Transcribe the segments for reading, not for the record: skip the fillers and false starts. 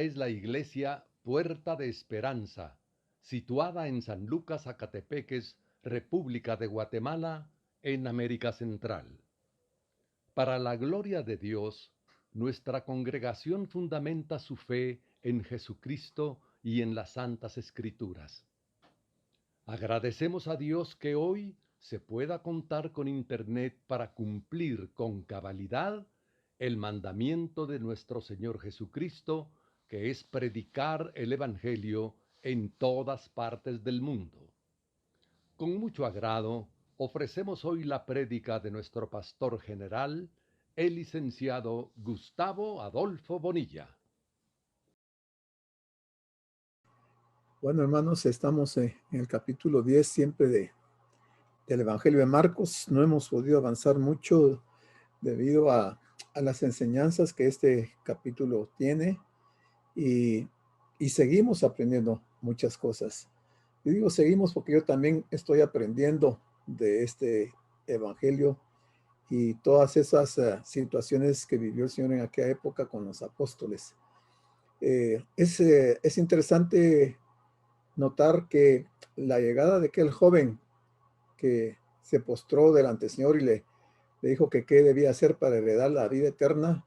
es la iglesia Puerta de Esperanza, situada en San Lucas, Zacatepeques, República de Guatemala, en América Central. Para la gloria de Dios, nuestra congregación fundamenta su fe en Jesucristo y en las Santas Escrituras. Agradecemos a Dios que hoy se pueda contar con Internet para cumplir con cabalidad el mandamiento de nuestro Señor Jesucristo, que es predicar el Evangelio en todas partes del mundo. Con mucho agrado, ofrecemos hoy la prédica de nuestro pastor general, el licenciado Gustavo Adolfo Bonilla. Bueno, hermanos, estamos en el capítulo 10 siempre del Evangelio de Marcos. No hemos podido avanzar mucho debido a las enseñanzas que este capítulo tiene y seguimos aprendiendo muchas cosas. Y digo seguimos porque yo también estoy aprendiendo de este Evangelio y todas esas situaciones que vivió el Señor en aquella época con los apóstoles. Es interesante notar que la llegada de aquel joven que se postró delante del Señor y le dijo que qué debía hacer para heredar la vida eterna,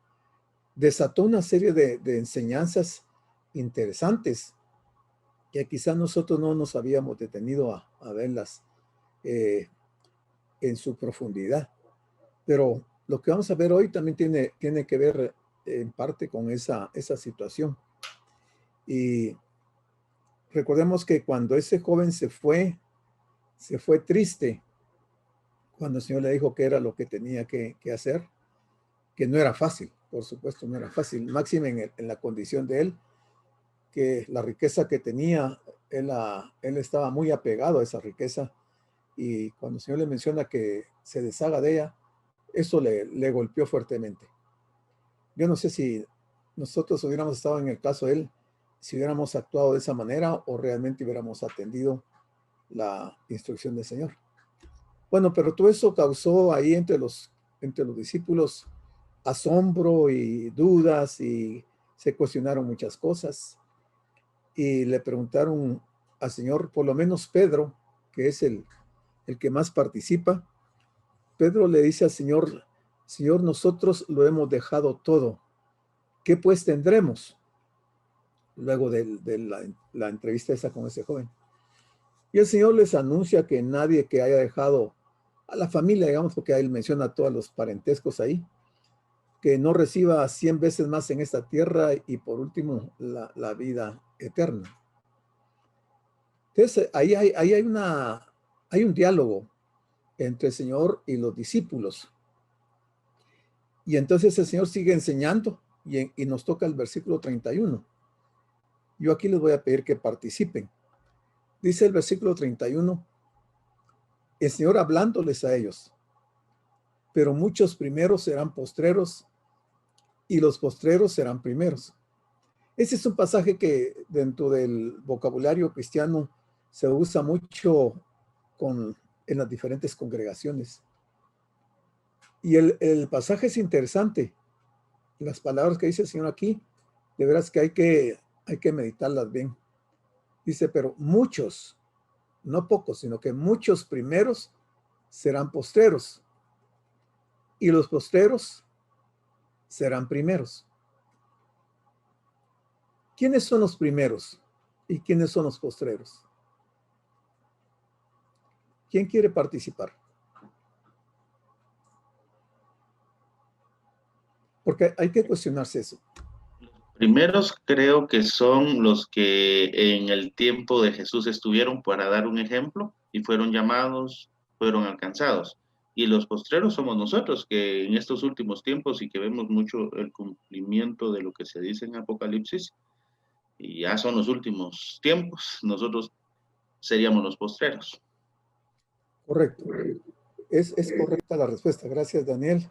desató una serie de enseñanzas interesantes que quizás nosotros no nos habíamos detenido a verlas en su profundidad. Pero lo que vamos a ver hoy también tiene que ver en parte con esa situación. Y recordemos que cuando ese joven se fue triste, cuando el Señor le dijo que era lo que tenía que hacer, que no era fácil, por supuesto, no era fácil, máxime en la condición de él, que la riqueza que tenía, él estaba muy apegado a esa riqueza, y cuando el Señor le menciona que se deshaga de ella, eso le golpeó fuertemente. Yo no sé si nosotros hubiéramos estado en el caso de él, si hubiéramos actuado de esa manera o realmente hubiéramos atendido la instrucción del Señor. Bueno, pero todo eso causó ahí entre los discípulos asombro y dudas, y se cuestionaron muchas cosas y le preguntaron al Señor, por lo menos Pedro, que es el que más participa. Pedro le dice al Señor: Señor, nosotros lo hemos dejado todo, ¿qué pues tendremos? Luego de la entrevista esa con ese joven. Y el Señor les anuncia que nadie que haya dejado a la familia, digamos, porque él menciona a todos los parentescos ahí, que no reciba 100 veces más en esta tierra, y por último la vida eterna. Entonces ahí hay un diálogo entre el Señor y los discípulos. Y entonces el Señor sigue enseñando y nos toca el versículo 31. Yo aquí les voy a pedir que participen. Dice el versículo 31, el Señor hablándoles a ellos: pero muchos primeros serán postreros y los postreros serán primeros. Ese es un pasaje que dentro del vocabulario cristiano se usa mucho en las diferentes congregaciones. Y el pasaje es interesante. Las palabras que dice el Señor aquí, de veras que hay que meditarlas bien. Dice, pero muchos, no pocos, sino que muchos primeros serán postreros, y los postreros serán primeros. ¿Quiénes son los primeros y quiénes son los postreros? ¿Quién quiere participar? Porque hay que cuestionarse eso. Primeros creo que son los que en el tiempo de Jesús estuvieron para dar un ejemplo y fueron llamados, fueron alcanzados. Y los postreros somos nosotros, que en estos últimos tiempos y que vemos mucho el cumplimiento de lo que se dice en Apocalipsis, y ya son los últimos tiempos, nosotros seríamos los postreros. Correcto. Es correcta la respuesta. Gracias, Daniel.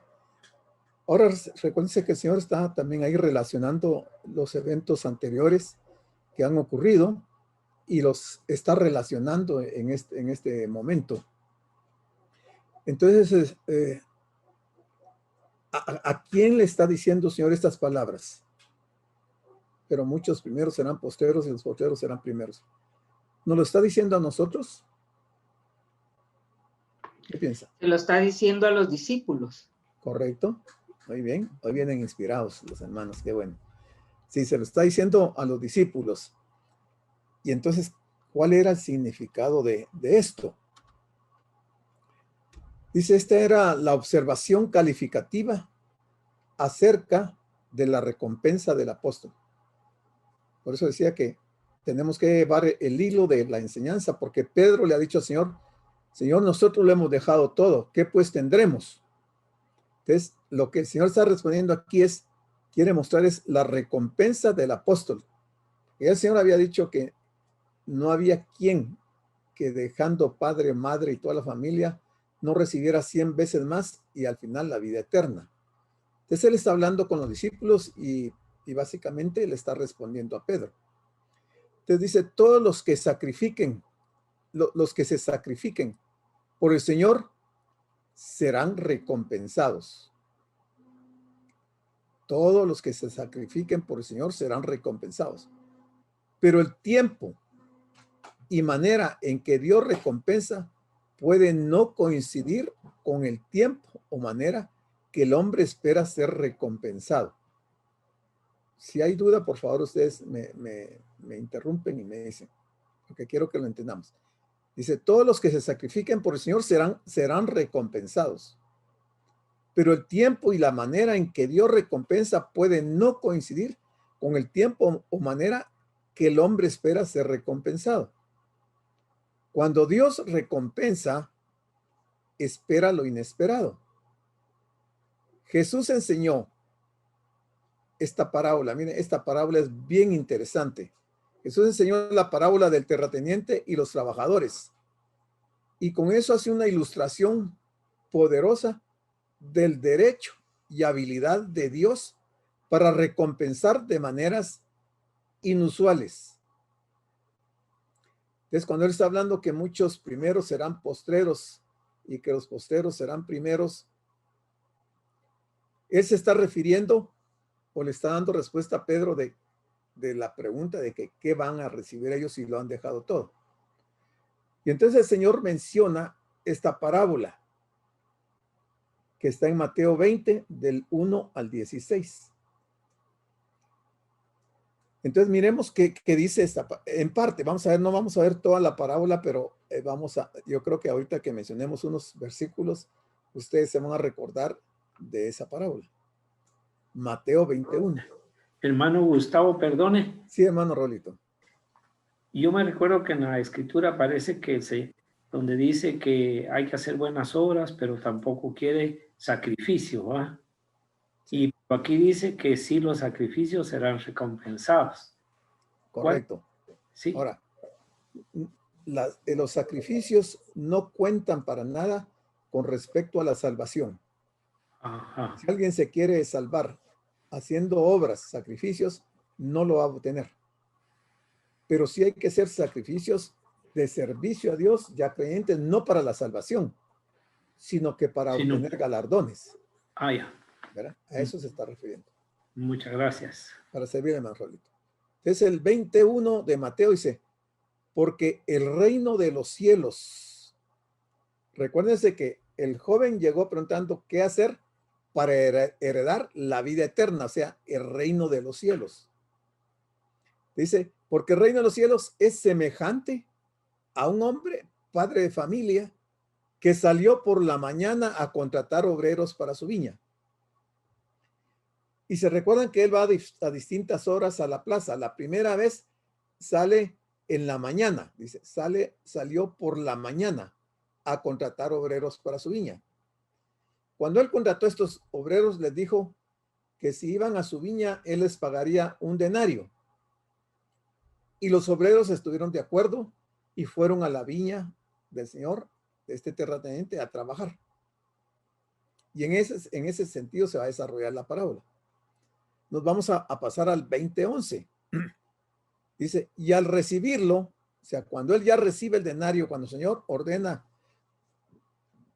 Ahora recuérdense que el Señor está también ahí relacionando los eventos anteriores que han ocurrido y los está relacionando en este momento. Entonces, ¿a quién le está diciendo el Señor estas palabras? pero muchos primeros serán postreros y los postreros serán primeros. ¿Nos lo está diciendo a nosotros? ¿Qué piensa? Se lo está diciendo a los discípulos. Correcto. Muy bien. Hoy vienen inspirados los hermanos. Qué bueno. Sí, se lo está diciendo a los discípulos. Y entonces, ¿cuál era el significado de esto? Dice, esta era la observación calificativa acerca de la recompensa del apóstol. Por eso decía que tenemos que llevar el hilo de la enseñanza, porque Pedro le ha dicho al Señor, Señor, nosotros lo hemos dejado todo, ¿qué pues tendremos? Entonces, lo que el Señor está respondiendo aquí es, quiere mostrar es la recompensa del apóstol. Y el Señor había dicho que no había quien que dejando padre, madre y toda la familia no recibiera 100 veces más y al final la vida eterna. Entonces él está hablando con los discípulos y básicamente le está respondiendo a Pedro. Entonces dice, todos los que sacrifiquen, los que se sacrifiquen por el Señor serán recompensados. Todos los que se sacrifiquen por el Señor serán recompensados. Pero el tiempo y manera en que Dios recompensa puede no coincidir con el tiempo o manera que el hombre espera ser recompensado. Si hay duda, por favor, ustedes me interrumpen y me dicen, porque quiero que lo entendamos. Dice, todos los que se sacrifiquen por el Señor serán recompensados. Pero el tiempo y la manera en que Dios recompensa puede no coincidir con el tiempo o manera que el hombre espera ser recompensado. Cuando Dios recompensa, espera lo inesperado. Jesús enseñó esta parábola. Miren, esta parábola es bien interesante. Jesús enseñó la parábola del terrateniente y los trabajadores. Y con eso hace una ilustración poderosa del derecho y habilidad de Dios para recompensar de maneras inusuales. Entonces, cuando él está hablando que muchos primeros serán postreros y que los postreros serán primeros, él se está refiriendo o le está dando respuesta a Pedro de la pregunta de que qué van a recibir ellos si lo han dejado todo. Y entonces el Señor menciona esta parábola que está en Mateo 20, del 1 al 16. Entonces miremos qué dice esta, en parte, vamos a ver, no vamos a ver toda la parábola, pero yo creo que ahorita que mencionemos unos versículos, ustedes se van a recordar de esa parábola. Mateo 21. Hermano Gustavo, perdone. Sí, hermano Rolito. Yo me recuerdo que en la escritura parece que donde dice que hay que hacer buenas obras, pero tampoco quiere sacrificio, ¿va? Y aquí dice que sí, los sacrificios serán recompensados. Correcto. Sí. Ahora, los sacrificios no cuentan para nada con respecto a la salvación. Ajá. Si alguien se quiere salvar haciendo obras, sacrificios, no lo va a obtener. Pero sí hay que hacer sacrificios de servicio a Dios, ya creyentes, no para la salvación, sino que para obtener galardones. Ah, ya. ¿Verdad? A eso se está refiriendo. Muchas gracias. Para servir al Rolito. Entonces el 21 de Mateo dice, porque el reino de los cielos, recuérdense que el joven llegó preguntando qué hacer para heredar la vida eterna, o sea, el reino de los cielos. Dice, porque el reino de los cielos es semejante a un hombre, padre de familia, que salió por la mañana a contratar obreros para su viña. Y se recuerdan que él va a distintas horas a la plaza. La primera vez sale en la mañana, dice, salió por la mañana a contratar obreros para su viña. Cuando él contrató a estos obreros, les dijo que si iban a su viña, él les pagaría un denario. Y los obreros estuvieron de acuerdo y fueron a la viña del Señor, de este terrateniente, a trabajar. Y en ese sentido se va a desarrollar la parábola. Nos vamos a pasar al 20:11. Dice, y al recibirlo, o sea, cuando él ya recibe el denario, cuando el Señor ordena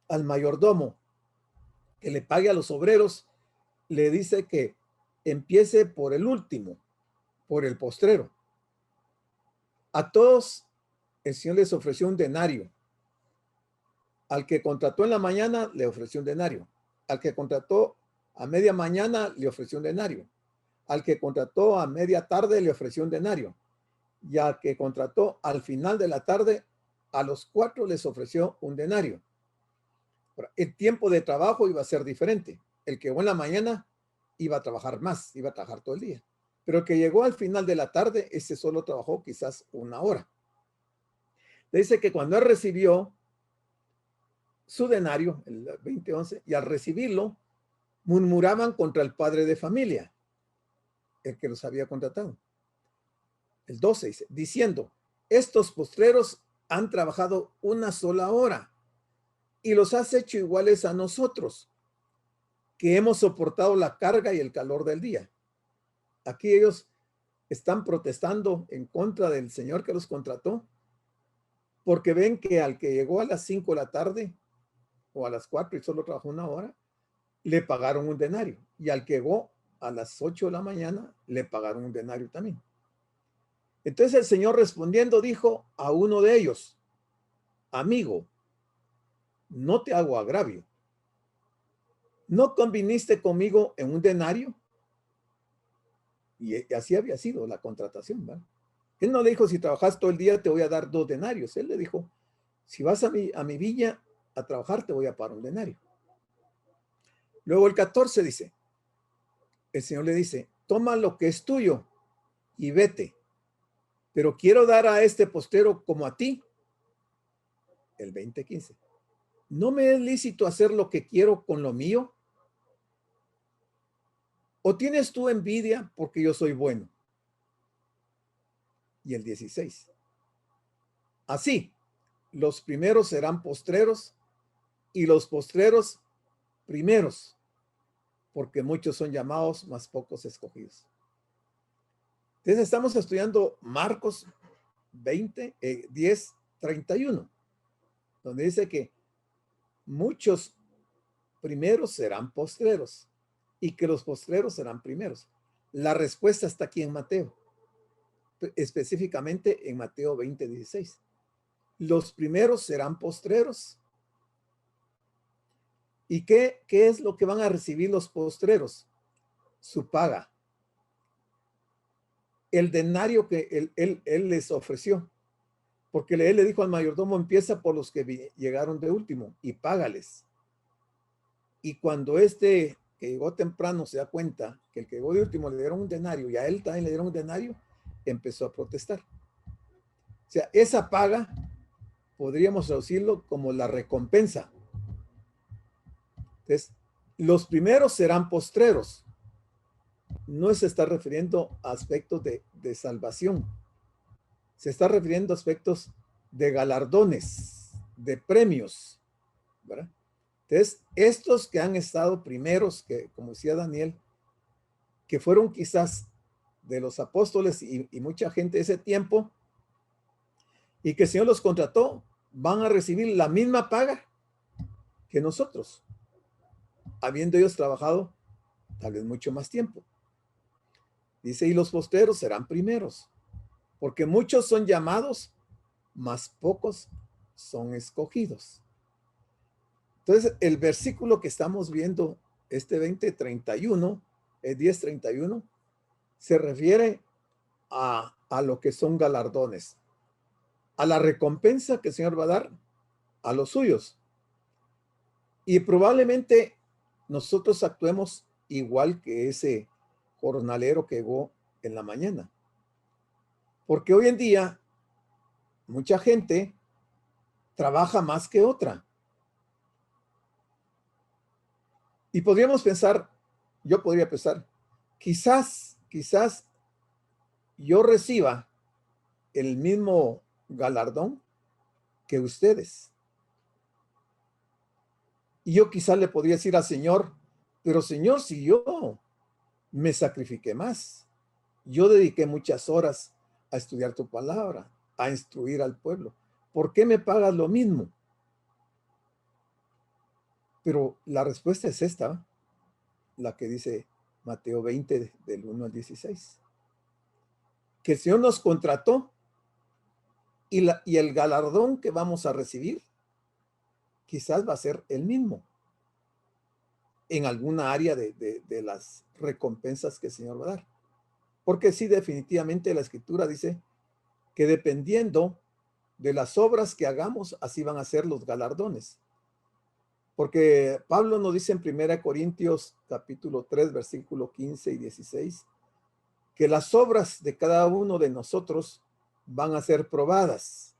al mayordomo que le pague a los obreros, le dice que empiece por el último por el postrero. A todos el Señor les ofreció un denario. Al que contrató en la mañana le ofreció un denario. Al que contrató a media mañana le ofreció un denario. Al que contrató a media tarde le ofreció un denario. Y al que contrató al final de la tarde, a los 4 les ofreció un denario. El tiempo de trabajo iba a ser diferente. El que llegó en la mañana iba a trabajar más, iba a trabajar todo el día. Pero el que llegó al final de la tarde, ese solo trabajó quizás 1 hora. Dice que cuando él recibió su denario, el 20:11, y al recibirlo, murmuraban contra el padre de familia, el que los había contratado. El 12 dice, diciendo, estos postreros han trabajado 1 sola hora y los has hecho iguales a nosotros, que hemos soportado la carga y el calor del día. Aquí ellos están protestando en contra del Señor que los contrató, porque ven que al que llegó a las 5 de la tarde o a las 4 y solo trabajó 1 hora, le pagaron un denario. Y al que llegó a las 8 de la mañana, le pagaron un denario también. Entonces el Señor respondiendo dijo a uno de ellos, amigo, no te hago agravio. ¿No conviniste conmigo en un denario? Y así había sido la contratación, ¿verdad? Él no le dijo, si trabajas todo el día te voy a dar 2 denarios. Él le dijo, si vas a mi viña a trabajar te voy a pagar un denario. Luego el 14 dice, el Señor le dice, toma lo que es tuyo y vete, pero quiero dar a este postrero como a ti. El 20:15, ¿no me es lícito hacer lo que quiero con lo mío? ¿O tienes tú envidia porque yo soy bueno? Y el 16, así, los primeros serán postreros y los postreros primeros, porque muchos son llamados, mas pocos escogidos. Entonces estamos estudiando Marcos 10:31, donde dice que muchos primeros serán postreros y que los postreros serán primeros. La respuesta está aquí en Mateo, específicamente en Mateo 20:16. Los primeros serán postreros. ¿Y qué es lo que van a recibir los postreros? Su paga. El denario que él les ofreció. Porque él le dijo al mayordomo, empieza por los que llegaron de último y págales. Y cuando que llegó temprano se da cuenta que el que llegó de último le dieron un denario y a él también le dieron un denario, empezó a protestar. O sea, esa paga podríamos traducirlo como la recompensa. Entonces, los primeros serán postreros. No se está refiriendo a aspectos de salvación. Se está refiriendo a aspectos de galardones, de premios, ¿verdad? Entonces, estos que han estado primeros, que como decía Daniel, que fueron quizás de los apóstoles y mucha gente de ese tiempo, y que el Señor los contrató, van a recibir la misma paga que nosotros, habiendo ellos trabajado tal vez mucho más tiempo. Dice, y los postreros serán primeros, porque muchos son llamados, mas pocos son escogidos. Entonces, el versículo que estamos viendo, este 10:31, se refiere a lo que son galardones, a la recompensa que el Señor va a dar a los suyos. Y probablemente nosotros actuemos igual que ese jornalero que llegó en la mañana. Porque hoy en día mucha gente trabaja más que otra. Y podríamos pensar, yo podría pensar, quizás yo reciba el mismo galardón que ustedes. Y yo quizás le podría decir al Señor, pero Señor, si yo me sacrifiqué más, yo dediqué muchas horas a estudiar tu palabra, a instruir al pueblo, ¿por qué me pagas lo mismo? Pero la respuesta es esta, la que dice Mateo 20, del 1 al 16. que el Señor nos contrató y el galardón que vamos a recibir quizás va a ser el mismo en alguna área de las recompensas que el Señor va a dar. Porque sí, definitivamente la Escritura dice que dependiendo de las obras que hagamos, así van a ser los galardones. Porque Pablo nos dice en 1 Corintios capítulo 3, versículo 15 y 16, que las obras de cada uno de nosotros van a ser probadas.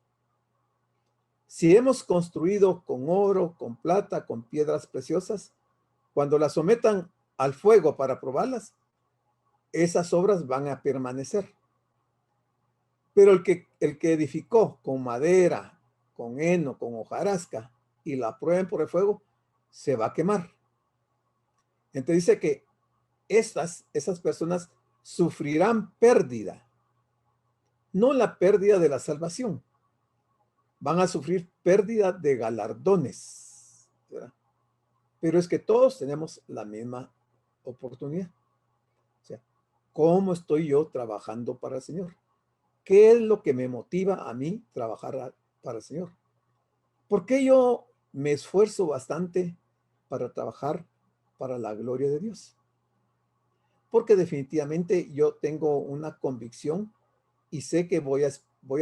Si hemos construido con oro, con plata, con piedras preciosas, cuando las sometan al fuego para probarlas, esas obras van a permanecer. Pero el que edificó con madera, con heno, con hojarasca, y la prueben por el fuego, se va a quemar. Entonces dice que esas personas sufrirán pérdida, no la pérdida de la salvación, van a sufrir pérdida de galardones, ¿verdad? Pero es que todos tenemos la misma oportunidad. O sea, ¿cómo estoy yo trabajando para el Señor? ¿Qué es lo que me motiva a mí trabajar para el Señor? ¿Por qué yo me esfuerzo bastante para trabajar para la gloria de Dios? Porque definitivamente yo tengo una convicción y sé que voy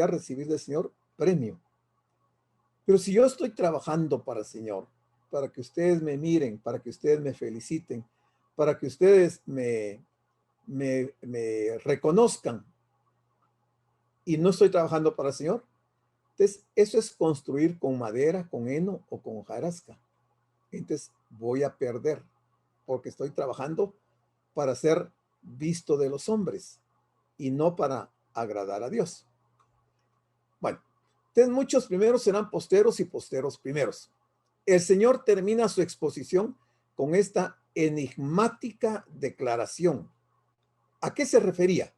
a recibir del Señor premio. Pero si yo estoy trabajando para el Señor, para que ustedes me miren, para que ustedes me feliciten, para que ustedes me reconozcan, y no estoy trabajando para el Señor, entonces eso es construir con madera, con heno o con hojarasca. Entonces voy a perder porque estoy trabajando para ser visto de los hombres y no para agradar a Dios. Bueno, entonces muchos primeros serán posteros y posteros primeros. El Señor termina su exposición con esta enigmática declaración. ¿A qué se refería?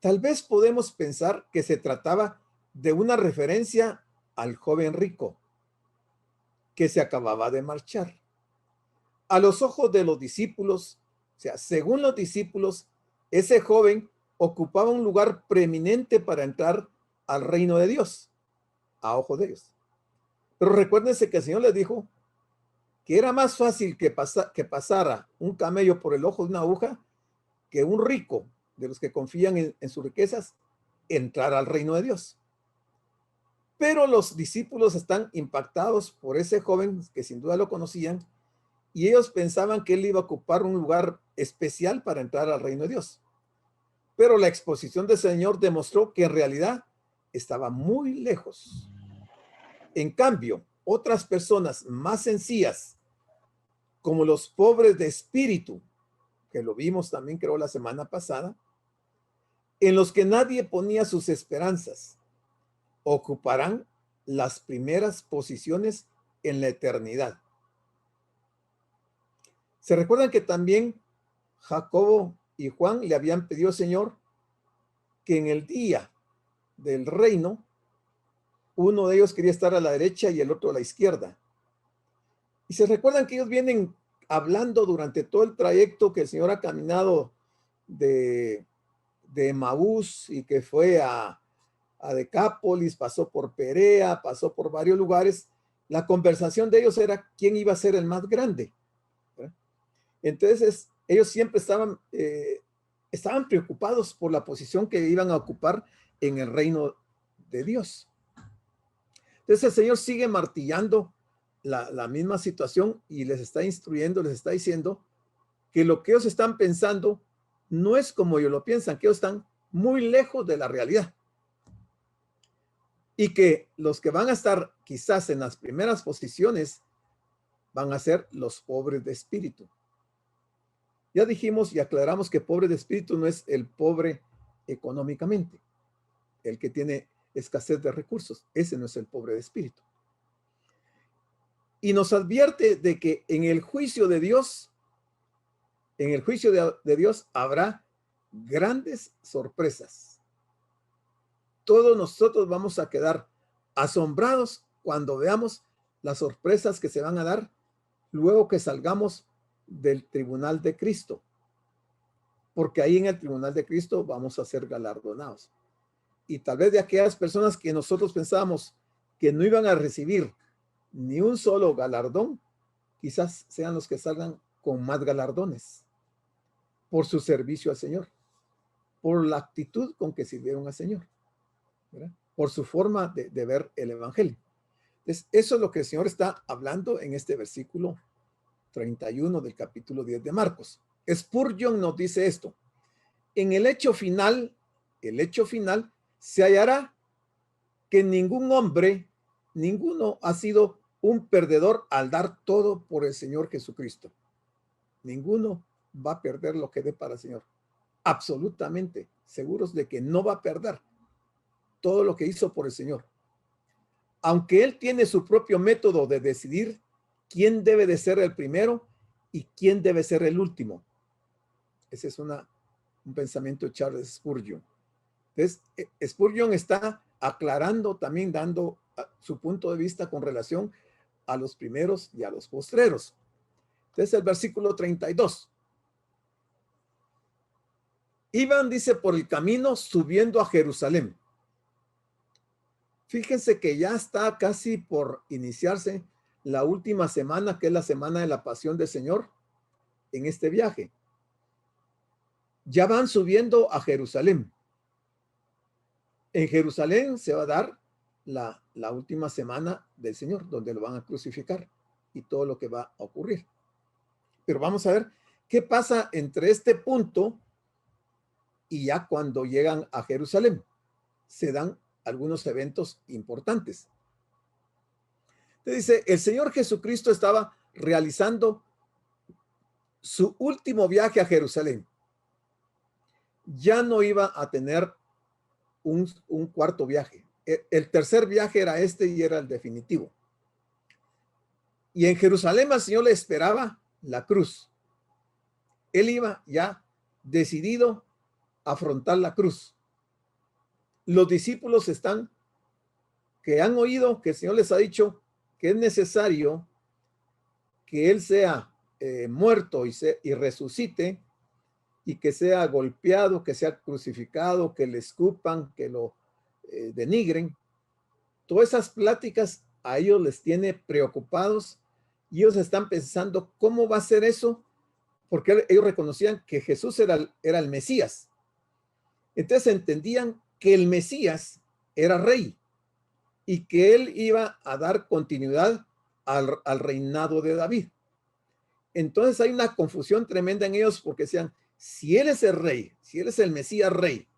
Tal vez podemos pensar que se trataba de una referencia al joven rico que se acababa de marchar. A los ojos de los discípulos, o sea, según los discípulos, ese joven ocupaba un lugar preeminente para entrar al reino de Dios, a ojos de ellos. Pero recuérdense que el Señor les dijo que era más fácil que pasara un camello por el ojo de una aguja que un rico de los que confían en sus riquezas entrar al reino de Dios. Pero los discípulos están impactados por ese joven que sin duda lo conocían y ellos pensaban que él iba a ocupar un lugar especial para entrar al reino de Dios. Pero la exposición del Señor demostró que en realidad estaba muy lejos. En cambio, otras personas más sencillas, como los pobres de espíritu, que lo vimos también creo la semana pasada, en los que nadie ponía sus esperanzas, ocuparán las primeras posiciones en la eternidad. ¿Se recuerdan que también Jacobo y Juan le habían pedido al Señor que en el día del reino, uno de ellos quería estar a la derecha y el otro a la izquierda? Y se recuerdan que ellos vienen hablando durante todo el trayecto que el Señor ha caminado de Emaús y que fue a Decápolis, pasó por Perea, pasó por varios lugares. La conversación de ellos era quién iba a ser el más grande, ¿verdad? Entonces ellos siempre estaban preocupados por la posición que iban a ocupar en el reino de Dios. Entonces el Señor sigue martillando la misma situación y les está instruyendo, les está diciendo que lo que ellos están pensando no es como ellos lo piensan, que ellos están muy lejos de la realidad. Y que los que van a estar quizás en las primeras posiciones van a ser los pobres de espíritu. Ya dijimos y aclaramos que pobre de espíritu no es el pobre económicamente, el que tiene escasez de recursos. Ese no es el pobre de espíritu. Y nos advierte de que en el juicio de Dios, de Dios habrá grandes sorpresas. Todos nosotros vamos a quedar asombrados cuando veamos las sorpresas que se van a dar luego que salgamos del tribunal de Cristo. porque ahí en el tribunal de Cristo vamos a ser galardonados. Y tal vez de aquellas personas que nosotros pensábamos que no iban a recibir ni un solo galardón, quizás sean los que salgan con más galardones por su servicio al Señor, por la actitud con que sirvieron al Señor, ¿verdad? Por su forma de ver el evangelio. Entonces, eso es lo que el Señor está hablando en este versículo 31 del capítulo 10 de Marcos. Spurgeon nos dice esto: en el hecho final se hallará que ningún hombre, ninguno ha sido un perdedor al dar todo por el Señor Jesucristo. Ninguno va a perder lo que dé para el Señor. Absolutamente seguros de que no va a perder todo lo que hizo por el Señor. Aunque Él tiene su propio método de decidir quién debe de ser el primero y quién debe ser el último. Ese es un pensamiento de Charles Spurgeon. Entonces, Spurgeon está aclarando, también dando su punto de vista con relación a los primeros y a los postreros. Entonces, el versículo 32. Iban, dice, por el camino subiendo a Jerusalén. Fíjense que ya está casi por iniciarse la última semana, que es la semana de la pasión del Señor, en este viaje. Ya van subiendo a Jerusalén. En Jerusalén se va a dar la última semana del Señor, donde lo van a crucificar y todo lo que va a ocurrir. Pero vamos a ver qué pasa entre este punto y ya cuando llegan a Jerusalén. Se dan algunos eventos importantes. Te dice, el Señor Jesucristo estaba realizando su último viaje a Jerusalén. Ya no iba a tener un cuarto viaje. El tercer viaje era este y era el definitivo. Y en Jerusalén al Señor le esperaba la cruz. Él iba ya decidido a afrontar la cruz. Los discípulos que han oído que el Señor les ha dicho que es necesario que Él sea muerto y resucite, y que sea golpeado, que sea crucificado, que le escupan, que lo denigren. Todas esas pláticas a ellos les tiene preocupados y ellos están pensando cómo va a ser eso, porque ellos reconocían que Jesús era el Mesías. Entonces entendían que el Mesías era rey y que él iba a dar continuidad al reinado de David. Entonces hay una confusión tremenda en ellos porque decían, si él es el rey, si él es el Mesías rey,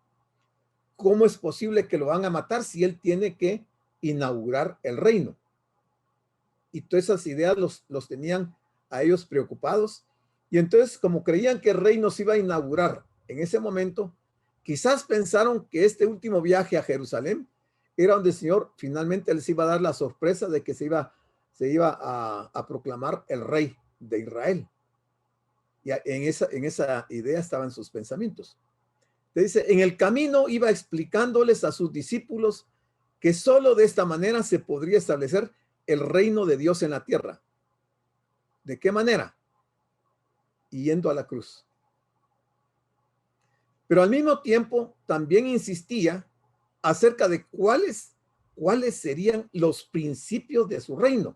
¿cómo es posible que lo van a matar si él tiene que inaugurar el reino? Y todas esas ideas los tenían a ellos preocupados. Y entonces, como creían que el reino se iba a inaugurar en ese momento, quizás pensaron que este último viaje a Jerusalén era donde el Señor finalmente les iba a dar la sorpresa de que se iba a proclamar el rey de Israel. Y en esa idea estaban sus pensamientos. Te dice, en el camino iba explicándoles a sus discípulos que solo de esta manera se podría establecer el reino de Dios en la tierra. ¿De qué manera? Yendo a la cruz. Pero al mismo tiempo también insistía acerca de cuáles serían los principios de su reino.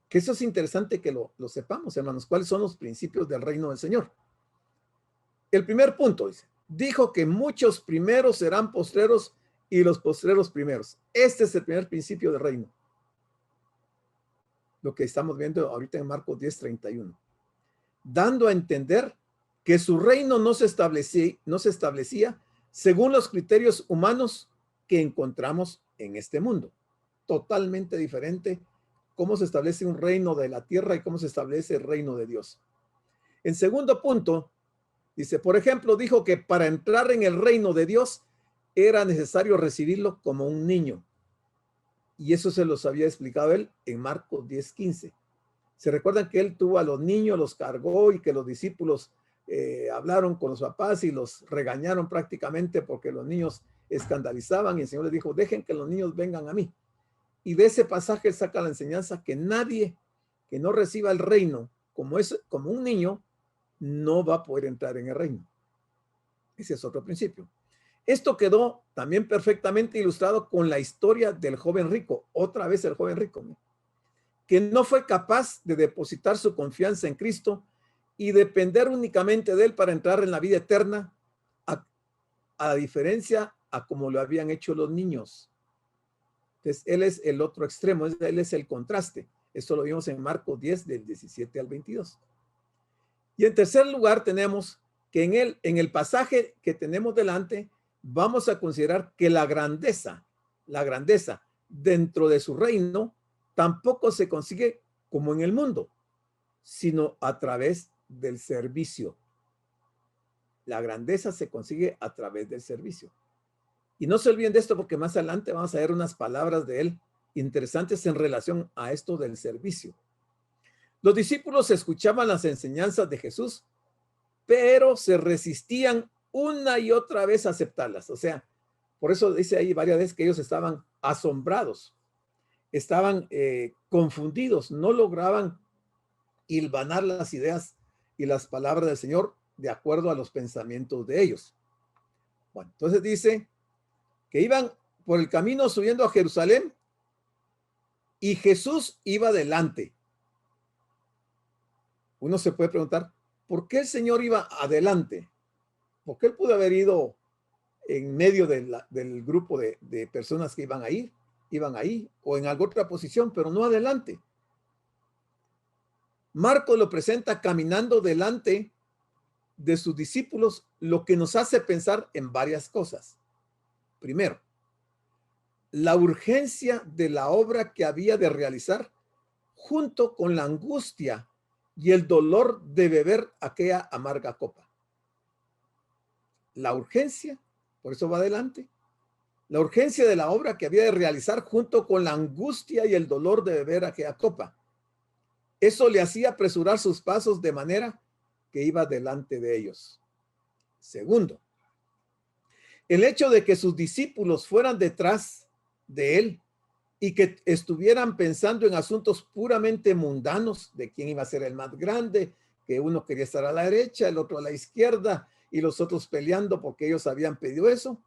Que eso es interesante que lo sepamos, hermanos. ¿Cuáles son los principios del reino del Señor? El primer punto dijo que muchos primeros serán postreros y los postreros primeros. Este es el primer principio del reino. Lo que estamos viendo ahorita en Marcos 10:31. Dando a entender que su reino no se establecía según los criterios humanos que encontramos en este mundo. Totalmente diferente cómo se establece un reino de la tierra y cómo se establece el reino de Dios. En segundo punto, dice, por ejemplo, dijo que para entrar en el reino de Dios era necesario recibirlo como un niño. Y eso se los había explicado él en Marcos 10:15. Se recuerdan que él tuvo a los niños, los cargó y que los discípulos hablaron con los papás y los regañaron prácticamente porque los niños escandalizaban y el Señor les dijo, dejen que los niños vengan a mí. Y de ese pasaje saca la enseñanza que nadie que no reciba el reino como un niño no va a poder entrar en el reino. Ese es otro principio. Esto quedó también perfectamente ilustrado con la historia del joven rico. Otra vez el joven rico, ¿no?, que no fue capaz de depositar su confianza en Cristo y depender únicamente de él para entrar en la vida eterna, a diferencia a como lo habían hecho los niños. Entonces, él es el otro extremo, él es el contraste. Esto lo vimos en Marcos 10, del 17 al 22. Y en tercer lugar tenemos que en el pasaje que tenemos delante, vamos a considerar que la grandeza dentro de su reino tampoco se consigue como en el mundo, sino a través del servicio. La grandeza se consigue a través del servicio. Y no se olviden de esto, porque más adelante vamos a ver unas palabras de él interesantes en relación a esto del servicio. Los discípulos escuchaban las enseñanzas de Jesús, pero se resistían una y otra vez a aceptarlas. O sea, por eso dice ahí varias veces que ellos estaban asombrados, estaban confundidos, no lograban hilvanar las ideas y las palabras del Señor de acuerdo a los pensamientos de ellos. Bueno, entonces dice que iban por el camino subiendo a Jerusalén y Jesús iba delante. Uno se puede preguntar, ¿por qué el Señor iba adelante? ¿Por qué él pudo haber ido en medio del grupo de personas que iban ahí, o en alguna otra posición, pero no adelante? Marcos lo presenta caminando delante de sus discípulos, lo que nos hace pensar en varias cosas. Primero, la urgencia de la obra que había de realizar, junto con la angustia y el dolor de beber aquella amarga copa. La urgencia, por eso va adelante, la urgencia de la obra que había de realizar junto con la angustia y el dolor de beber aquella copa. Eso le hacía apresurar sus pasos de manera que iba delante de ellos. Segundo, el hecho de que sus discípulos fueran detrás de él y que estuvieran pensando en asuntos puramente mundanos, de quién iba a ser el más grande, que uno quería estar a la derecha, el otro a la izquierda, y los otros peleando porque ellos habían pedido eso.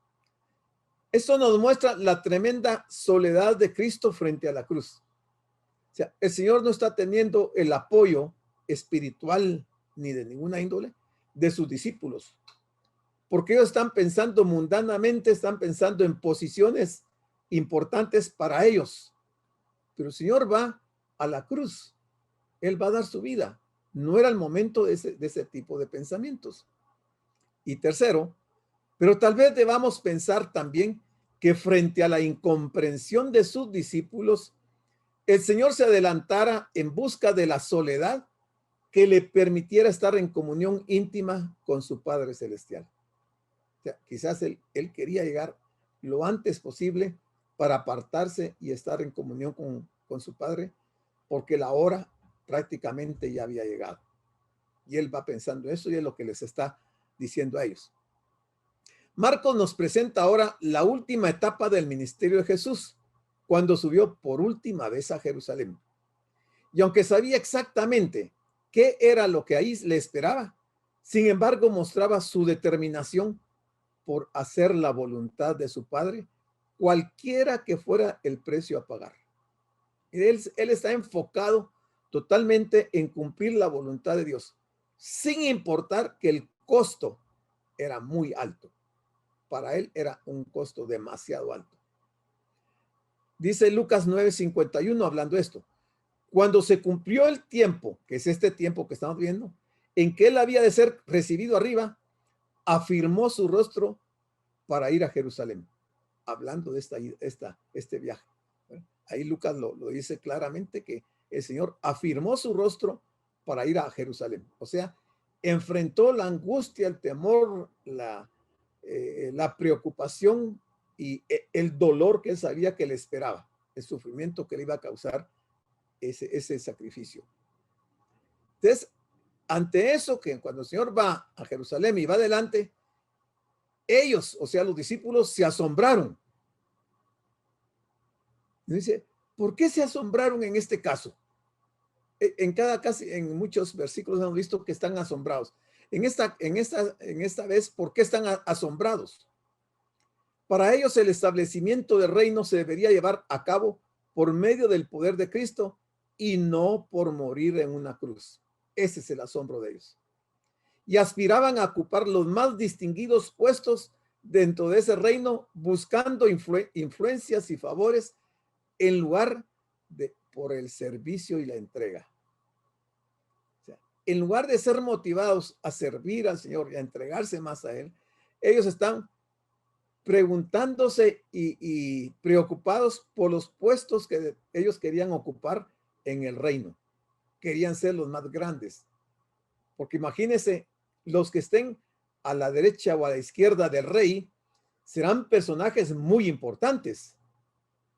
Eso nos muestra la tremenda soledad de Cristo frente a la cruz. O sea, el Señor no está teniendo el apoyo espiritual ni de ninguna índole de sus discípulos, porque ellos están pensando mundanamente, están pensando en posiciones importantes para ellos. Pero el Señor va a la cruz, él va a dar su vida. No era el momento de ese tipo de pensamientos. Y tercero, pero tal vez debamos pensar también que frente a la incomprensión de sus discípulos, el Señor se adelantara en busca de la soledad que le permitiera estar en comunión íntima con su Padre Celestial. O sea, quizás él quería llegar lo antes posible para apartarse y estar en comunión con su Padre, porque la hora prácticamente ya había llegado. Y él va pensando eso, y es lo que les está diciendo a ellos. Marcos nos presenta ahora la última etapa del ministerio de Jesús, cuando subió por última vez a Jerusalén. Y aunque sabía exactamente qué era lo que ahí le esperaba, sin embargo mostraba su determinación por hacer la voluntad de su Padre, cualquiera que fuera el precio a pagar. Él está enfocado totalmente en cumplir la voluntad de Dios, sin importar que el costo era muy alto. Para él era un costo demasiado alto. Dice Lucas 9:51, hablando esto: cuando se cumplió el tiempo, que es este tiempo que estamos viendo, en que él había de ser recibido arriba, afirmó su rostro para ir a Jerusalén. Hablando de este viaje. Ahí Lucas lo dice claramente, que el Señor afirmó su rostro para ir a Jerusalén. O sea, enfrentó la angustia, el temor, la preocupación y el dolor que él sabía que le esperaba, el sufrimiento que le iba a causar ese sacrificio. Entonces, ante eso, que cuando el Señor va a Jerusalén y va adelante, ellos, o sea, los discípulos, se asombraron. Y dice, ¿por qué se asombraron en este caso? En muchos versículos hemos visto que están asombrados. en esta vez, ¿por qué están asombrados? Para ellos el establecimiento del reino se debería llevar a cabo por medio del poder de Cristo y no por morir en una cruz. Ese es el asombro de ellos. Y aspiraban a ocupar los más distinguidos puestos dentro de ese reino, buscando influencias y favores en lugar de por el servicio y la entrega. O sea, en lugar de ser motivados a servir al Señor y a entregarse más a Él, ellos están preguntándose y preocupados por los puestos que ellos querían ocupar en el reino. Querían ser los más grandes. Porque imagínense, los que estén a la derecha o a la izquierda del rey serán personajes muy importantes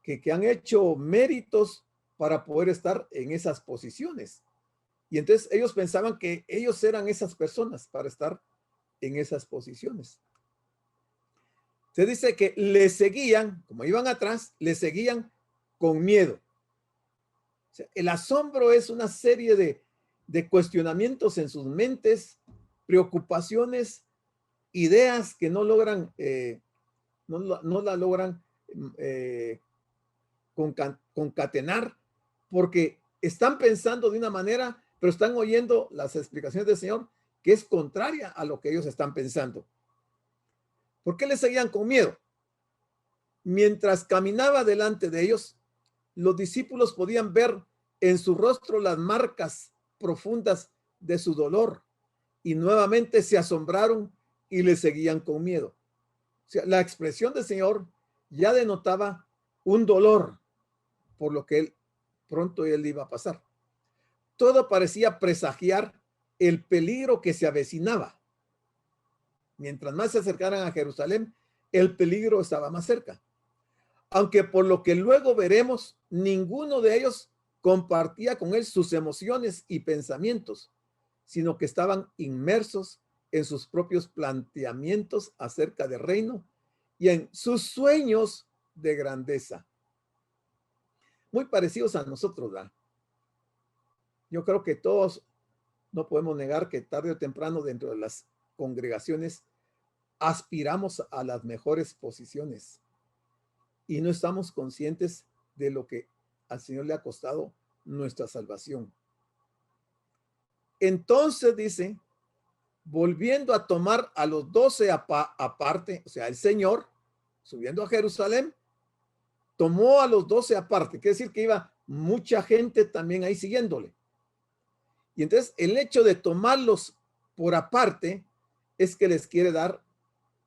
que han hecho méritos para poder estar en esas posiciones. Y entonces ellos pensaban que ellos eran esas personas para estar en esas posiciones. Se dice que le seguían, como iban atrás, le seguían con miedo. O sea, el asombro es una serie de cuestionamientos en sus mentes, preocupaciones, ideas que no logran, no la logran concatenar, porque están pensando de una manera, pero están oyendo las explicaciones del Señor que es contraria a lo que ellos están pensando. ¿Por qué le seguían con miedo? Mientras caminaba delante de ellos, los discípulos podían ver en su rostro las marcas profundas de su dolor y nuevamente se asombraron y le seguían con miedo. O sea, la expresión del Señor ya denotaba un dolor por lo que pronto él iba a pasar. Todo parecía presagiar el peligro que se avecinaba. Mientras más se acercaran a Jerusalén, el peligro estaba más cerca. Aunque por lo que luego veremos, ninguno de ellos compartía con él sus emociones y pensamientos, sino que estaban inmersos en sus propios planteamientos acerca del reino y en sus sueños de grandeza. Muy parecidos a nosotros, ¿verdad? Yo creo que todos no podemos negar que tarde o temprano dentro de las congregaciones aspiramos a las mejores posiciones y no estamos conscientes de lo que al Señor le ha costado nuestra salvación. Entonces dice, volviendo a tomar a los 12 aparte, o sea, el Señor, subiendo a Jerusalén, tomó a los 12 aparte, quiere decir que iba mucha gente también ahí siguiéndole. Y entonces el hecho de tomarlos por aparte es que les quiere dar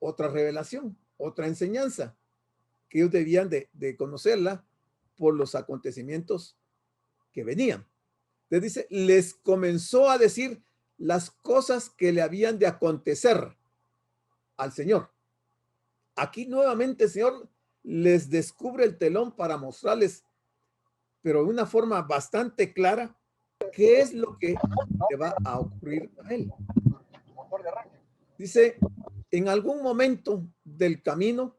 otra revelación, otra enseñanza, que ellos debían de conocerla por los acontecimientos que venían. Entonces dice, les comenzó a decir las cosas que le habían de acontecer al Señor. Aquí nuevamente el Señor les descubre el telón para mostrarles, pero de una forma bastante clara, qué es lo que le va a ocurrir a él. Dice, en algún momento del camino,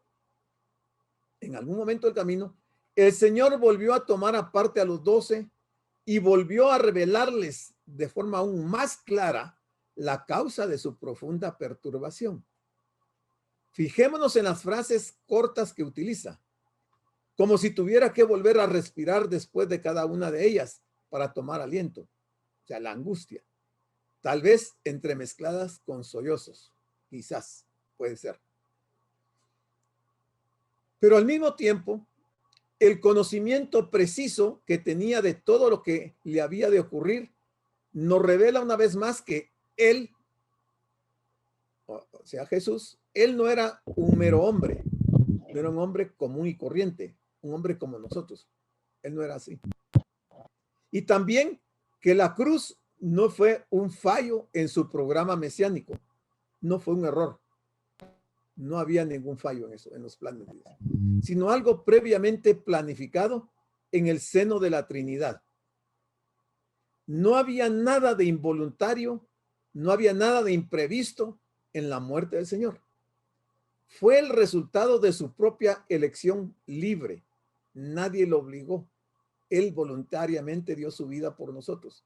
el Señor volvió a tomar aparte a los 12 y volvió a revelarles de forma aún más clara la causa de su profunda perturbación. Fijémonos en las frases cortas que utiliza, como si tuviera que volver a respirar después de cada una de ellas para tomar aliento. O sea, la angustia, tal vez entremezcladas con sollozos, quizás, puede ser. Pero al mismo tiempo, el conocimiento preciso que tenía de todo lo que le había de ocurrir nos revela una vez más que él, o sea, Jesús, él no era un mero hombre, no era un hombre común y corriente, un hombre como nosotros. Él no era así. Y también que la cruz no fue un fallo en su programa mesiánico, no fue un error. No había ningún fallo en eso, en los planes de Dios, sino algo previamente planificado en el seno de la Trinidad. No había nada de involuntario, no había nada de imprevisto en la muerte del Señor. Fue el resultado de su propia elección libre. Nadie lo obligó. Él voluntariamente dio su vida por nosotros.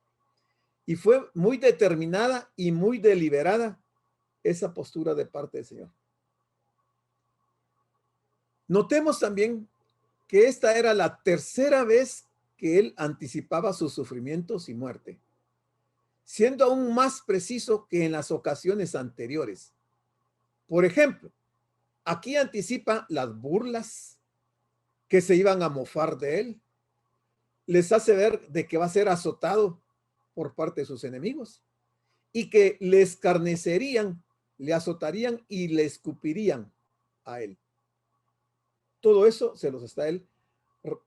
Y fue muy determinada y muy deliberada esa postura de parte del Señor. Notemos también que esta era la tercera vez que él anticipaba sus sufrimientos y muerte, siendo aún más preciso que en las ocasiones anteriores. Por ejemplo, aquí anticipa las burlas que se iban a mofar de él. Les hace ver de que va a ser azotado por parte de sus enemigos y que le escarnecerían, le azotarían y le escupirían a él. Todo eso se los está él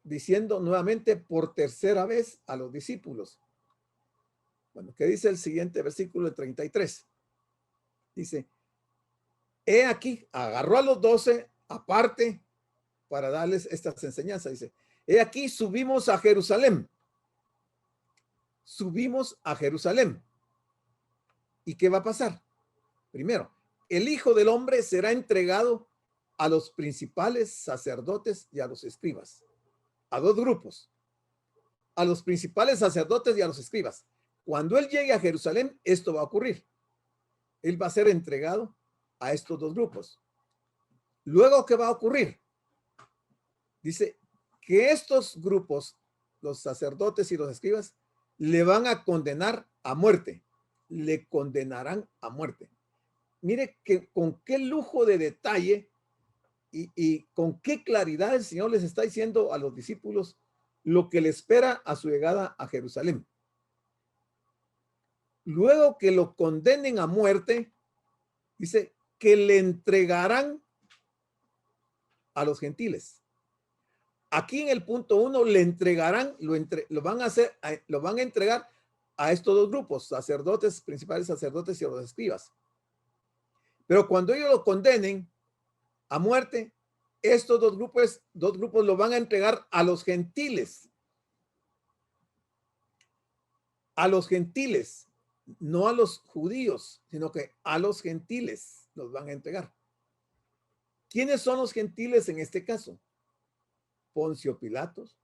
diciendo nuevamente por tercera vez a los discípulos. Bueno, ¿qué dice el siguiente versículo, el 33? Dice, he aquí, agarró a los 12 aparte para darles estas enseñanzas. Dice, he aquí, subimos a Jerusalén. Subimos a Jerusalén. ¿Y qué va a pasar? Primero, el Hijo del Hombre será entregado a los principales sacerdotes y a los escribas. A dos grupos. A los principales sacerdotes y a los escribas. Cuando él llegue a Jerusalén, esto va a ocurrir. Él va a ser entregado a estos dos grupos. Luego, ¿qué va a ocurrir? Dice que estos grupos, los sacerdotes y los escribas, le van a condenar a muerte. Le condenarán a muerte. Mire que con qué lujo de detalle y con qué claridad el Señor les está diciendo a los discípulos lo que le espera a su llegada a Jerusalén. Luego que lo condenen a muerte, dice que le entregarán a los gentiles. Aquí en el punto 1 le entregarán, lo van a entregar a estos dos grupos, sacerdotes, principales sacerdotes y a los escribas. Pero cuando ellos lo condenen a muerte, estos dos grupos lo van a entregar a los gentiles. A los gentiles, no a los judíos, sino que a los gentiles los van a entregar. ¿Quiénes son los gentiles en este caso? Poncio Pilatos,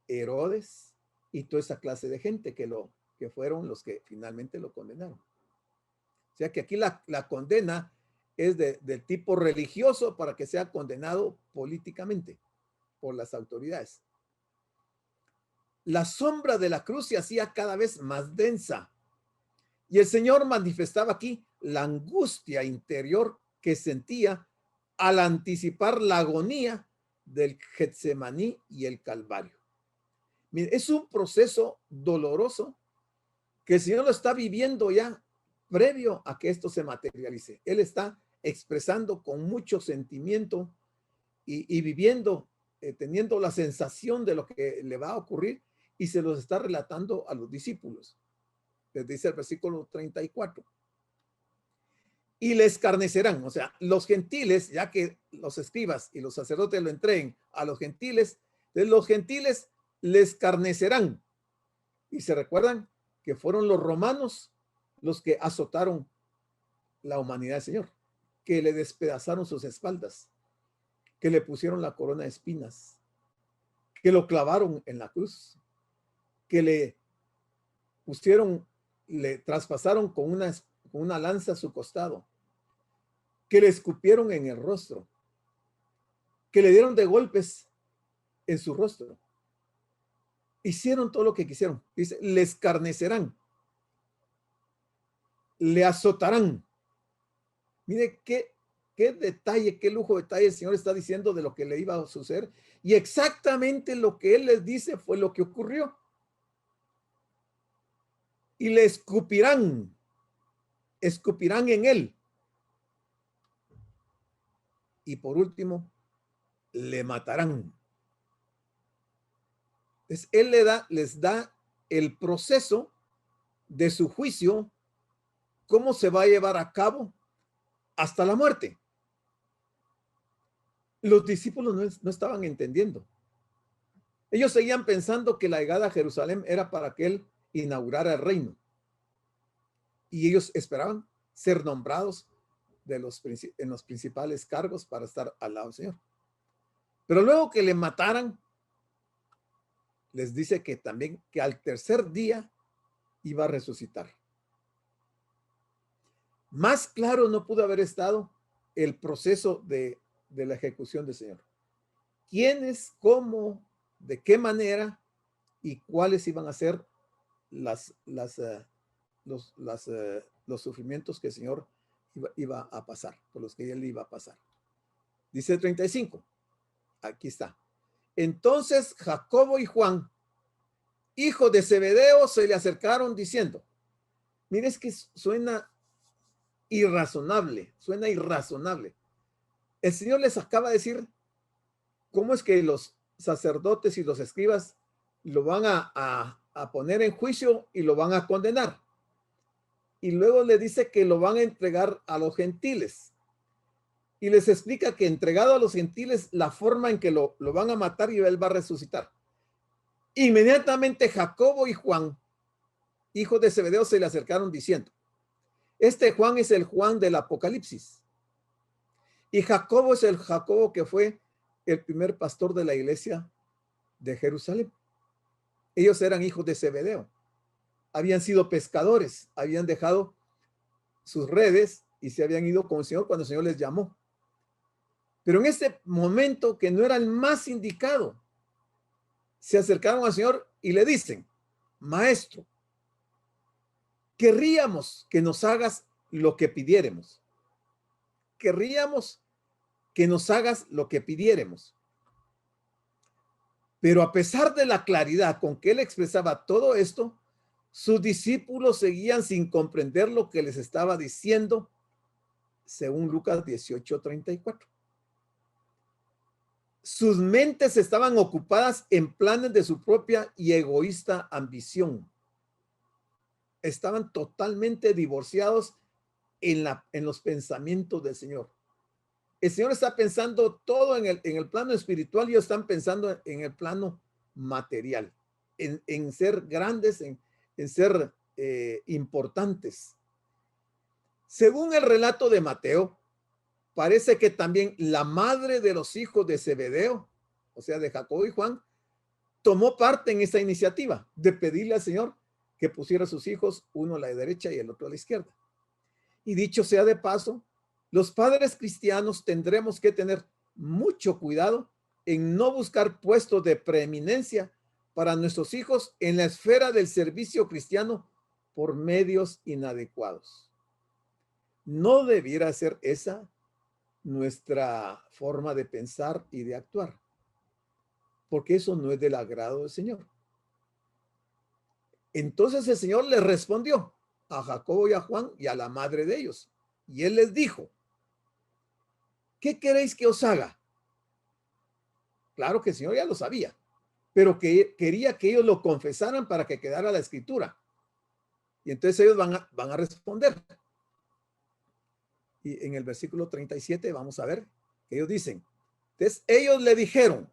Herodes y toda esa clase de gente que fueron los que finalmente lo condenaron. O sea que aquí la condena es del tipo religioso para que sea condenado políticamente por las autoridades. La sombra de la cruz se hacía cada vez más densa y el Señor manifestaba aquí la angustia interior que sentía al anticipar la agonía del Getsemaní y el Calvario. Mire, es un proceso doloroso que el Señor lo está viviendo ya previo a que esto se materialice. Él está expresando con mucho sentimiento y viviendo, teniendo la sensación de lo que le va a ocurrir y se los está relatando a los discípulos. Les dice el versículo 34. Y le escarnecerán, o sea, los gentiles, ya que los escribas y los sacerdotes lo entreguen a los gentiles le escarnecerán. Y se recuerdan que fueron los romanos los que azotaron la humanidad del Señor, que le despedazaron sus espaldas, que le pusieron la corona de espinas, que lo clavaron en la cruz, que le traspasaron con una lanza a su costado, que le escupieron en el rostro, que le dieron de golpes en su rostro. Hicieron todo lo que quisieron. Dice, le escarnecerán, le azotarán. Mire qué detalle, qué lujo de detalle el Señor está diciendo de lo que le iba a suceder. Y exactamente lo que Él les dice fue lo que ocurrió. Y le escupirán en Él. Y por último, le matarán. Entonces, Él les da el proceso de su juicio, cómo se va a llevar a cabo hasta la muerte. Los discípulos no estaban entendiendo. Ellos seguían pensando que la llegada a Jerusalén era para que Él inaugurara el reino. Y ellos esperaban ser nombrados en los principales cargos para estar al lado del Señor. Pero luego que le mataran, les dice que también que al tercer día iba a resucitar. Más claro no pudo haber estado el proceso de la ejecución del Señor. ¿Quiénes, cómo, de qué manera y cuáles iban a ser los sufrimientos que el Señor iba a pasar, por los que él iba a pasar? Dice el 35, aquí está. Entonces Jacobo y Juan, hijo de Zebedeo, se le acercaron diciendo, mire, es que suena irrazonable. El Señor les acaba de decir cómo es que los sacerdotes y los escribas lo van a poner en juicio y lo van a condenar. Y luego le dice que lo van a entregar a los gentiles. Y les explica que entregado a los gentiles, la forma en que lo van a matar y él va a resucitar. Inmediatamente Jacobo y Juan, hijos de Zebedeo, se le acercaron diciendo, este Juan es el Juan del Apocalipsis. Y Jacobo es el Jacobo que fue el primer pastor de la iglesia de Jerusalén. Ellos eran hijos de Zebedeo. Habían sido pescadores, habían dejado sus redes y se habían ido con el Señor cuando el Señor les llamó. Pero en este momento que no era el más indicado, se acercaron al Señor y le dicen, Maestro, querríamos que nos hagas lo que pidiéremos. Querríamos que nos hagas lo que pidiéremos. Pero a pesar de la claridad con que él expresaba todo esto, sus discípulos seguían sin comprender lo que les estaba diciendo, según Lucas 18:34. Sus mentes estaban ocupadas en planes de su propia y egoísta ambición. Estaban totalmente divorciados en los pensamientos del Señor. El Señor está pensando todo en el plano espiritual y ellos están pensando en el plano material, en ser grandes, en ser importantes. Según el relato de Mateo, parece que también la madre de los hijos de Zebedeo, o sea, de Jacobo y Juan, tomó parte en esta iniciativa de pedirle al Señor que pusiera a sus hijos, uno a la derecha y el otro a la izquierda. Y dicho sea de paso, los padres cristianos tendremos que tener mucho cuidado en no buscar puestos de preeminencia para nuestros hijos en la esfera del servicio cristiano por medios inadecuados. No debiera ser esa nuestra forma de pensar y de actuar, porque eso no es del agrado del Señor. Entonces el Señor les respondió a Jacobo y a Juan y a la madre de ellos, y él les dijo, ¿qué queréis que os haga? Claro que el Señor ya lo sabía, pero que quería que ellos lo confesaran para que quedara la escritura. Y entonces ellos van a responder. Y en el versículo 37 vamos a ver que ellos dicen, entonces ellos le dijeron,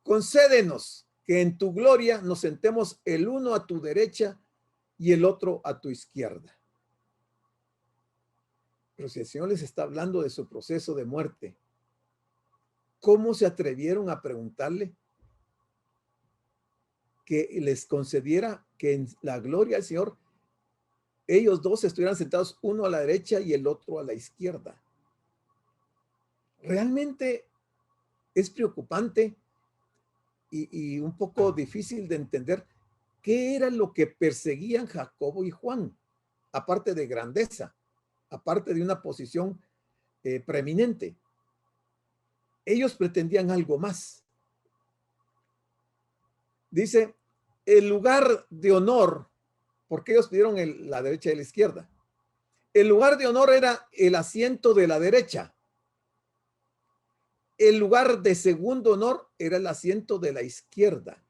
concédenos que en tu gloria nos sentemos el uno a tu derecha y el otro a tu izquierda. Pero si el Señor les está hablando de su proceso de muerte, ¿cómo se atrevieron a preguntarle que les concediera que en la gloria del Señor ellos dos estuvieran sentados uno a la derecha y el otro a la izquierda? Realmente es preocupante y un poco difícil de entender qué era lo que perseguían Jacobo y Juan, aparte de grandeza, aparte de una posición preeminente. Ellos pretendían algo más. Dice, el lugar de honor, porque ellos pidieron la derecha y la izquierda. El lugar de honor era el asiento de la derecha. El lugar de segundo honor era el asiento de la izquierda.